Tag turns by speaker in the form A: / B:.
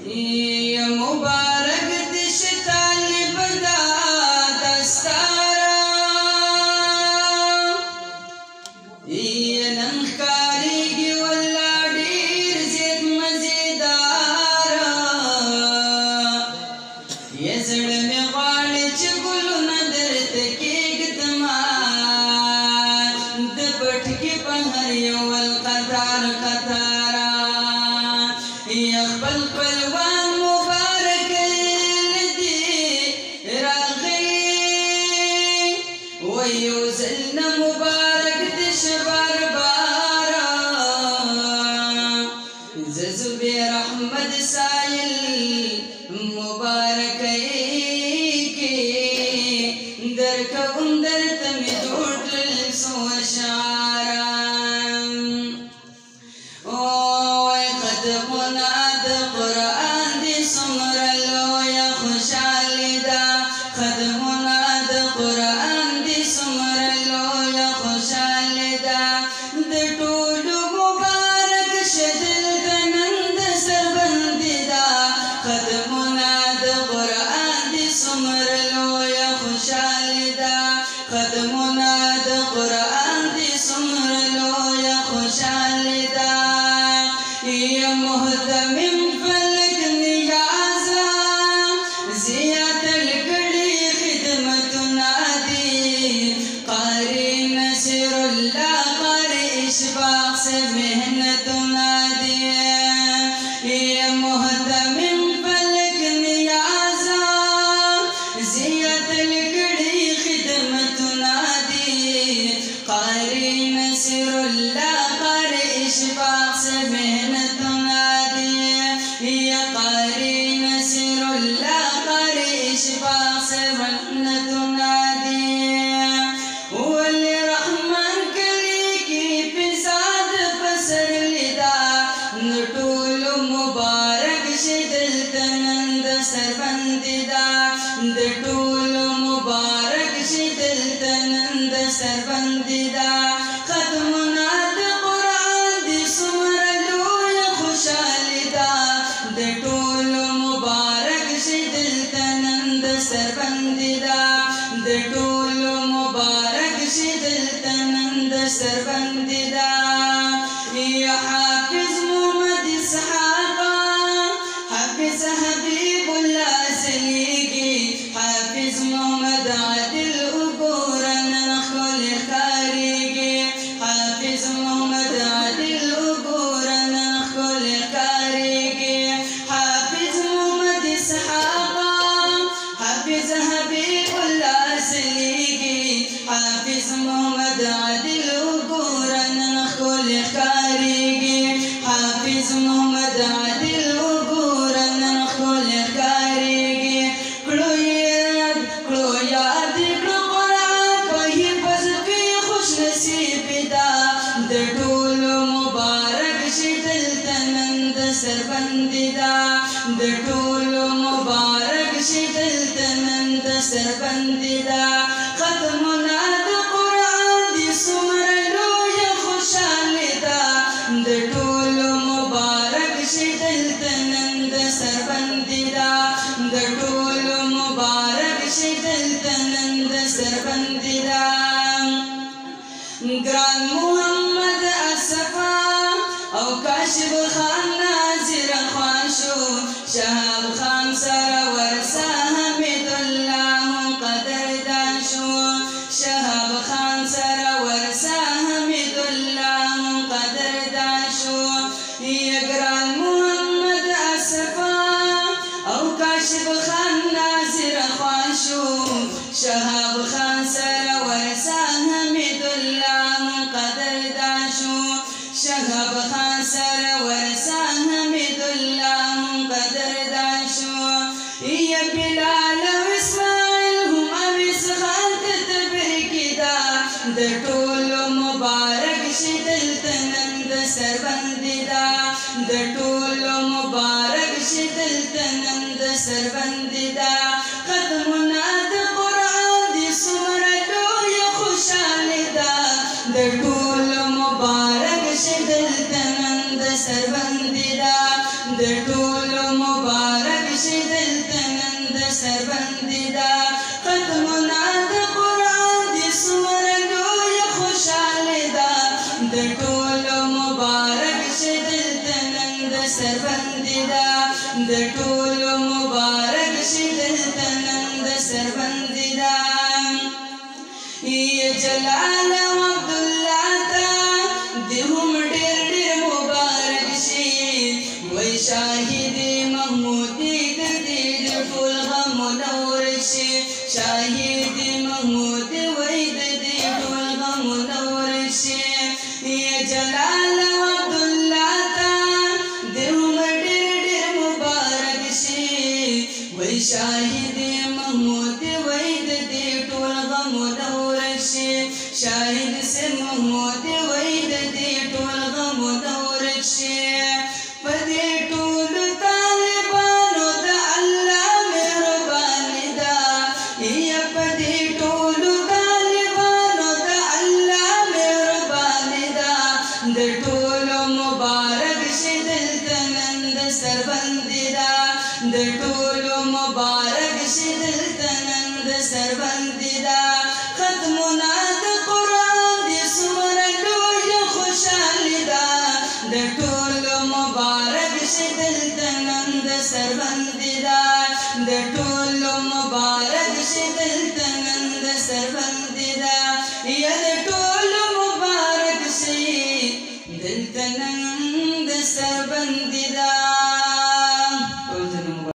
A: یا مبارک دش طالب دا دستارا یا ننخکاریگی واللہ دیر زید مزیدارا یا زڑم غاڑی چگلو ندرت کیگدما دپٹ کی پہر یول قطار قطارا یا خپل پلوان مبارک لدی راغلی ویو زلن مبارک دش بار بارا زبیر احمد سائل مبارک کی درکون درتمی دوٹ للسو شعارا ختمنا د قرآن دی سمر لویا خوشحالی دا ختمنا د قرآن دی سمر لویا خوشحالی دا د ټولو مبارک شدل دنند سربندی دا ختمنا د قرآن دی سمر لویا خوشحالی دا ختمنا د قرآن دی سمر لویا خوشحالی دا یا محتمم فلک نیازا زیاد الکڑی خدمتنا دی قاری نصر اللہ قاری اشفاق سے محنتنا دی یا محتمم فلک نیازا زیاد الکڑی خدمتنا دی قاری نصر اللہ قاری اشفاق سے محنتنا دی یا قاری نصر اللہ قاری اشفاق سے محنتنا دی ولی رحمان کلی کی فساد پسر لدا نٹول مبارک شدل تنند سربندی دا نٹول مبارک شدل تنند سربندی دا ختمنا د قرآن دی سمر لویا خوشحالی دا د ټولو مبارک شدل تنند سربندی دا د ټولو مبارک شدل تنند سربندی دا یا حافظ محمد اسحاق حافظ حبیب اللہ سلیگی حافظ محمد عادل اگورن نخل خاریگی حافظ محمد عادل اگورن نخل خاریگی حافظ محمد اسحاق حافظ حبیب اللہ سلیگی حافظ محمد عادل اگورن نخل خاریگی حافظ محمد عادل اگورن نخل خاریگی کلو یاد کلو قرآن پہی بزپی خوش نصیب دا د ټولو مبارک شدل تنند سربندی دا د ټولو مبارک شدل تنند سربندی دا ختمنا د قرآن دی سمر لویا خوشحالی دا د ټولو مبارک شدل تنند سربندی دا د ټولو مبارک شدل تنند سربندی دا گران محمد اصفا او کاشف خان ناظر خوان شو شهاب خان سره ورسا حمید الله قدردان شو شهاب خان سره ورسا حمید الله قدردان شو یا گران محمد اصفا او کاشف خان ناظر خوان شو شهاب خان سره ورسا حمید الله قدردان شو شهاب خان سره ورسا حمید الله قدردان شو یا بلال و اسماعیل هم اویس خان تبرکی دا د ټولو مبارک شدل تنند سربندی دا د ټولو مبارک شدل تنند سربندی دا ختمنا د قرآن دی سمر لویا خوشحالی دا د ټولو مبارک شدل تنند سربندی دا د ټولو ټولو مبارک شي دلته نن د سربندي دا ختمونه د قرآن دي څومره لویه خوشحالي ده د ټولو مبارک شي دلته نن د سربندي دا د ټولو مبارک شي دلته نن د سربندي دا یا جلال عبدالله تا دی هم ډېر ډېر مبارک شي وای شاهد محمودي د دې ټول غمونه ورشي شاهد محمودي وای د دې ټول غمونه ورشي یا جلال عبدالله تا دی هم ډېر ډېر مبارک شي وای شاهد محمودي وای د دې ټول غمونه ورشي شاهد سے محمودي وای د دې ټول غمونه ورشي په دې ټول طالبانو د الله مهرباني ده یا په دې ټول طالبانو د الله مهرباني ده د ټولو مبارک شي دلته نن د سربندي ده د ټولو مبارک شي دلته نن د سربندي ده ختمونه د قرآن دي څومره لویه خوشحالي ده د ټولو مبارک شي دلته نن د سربندي ده د ټولو مبارک شي دلته نن د سربندي ده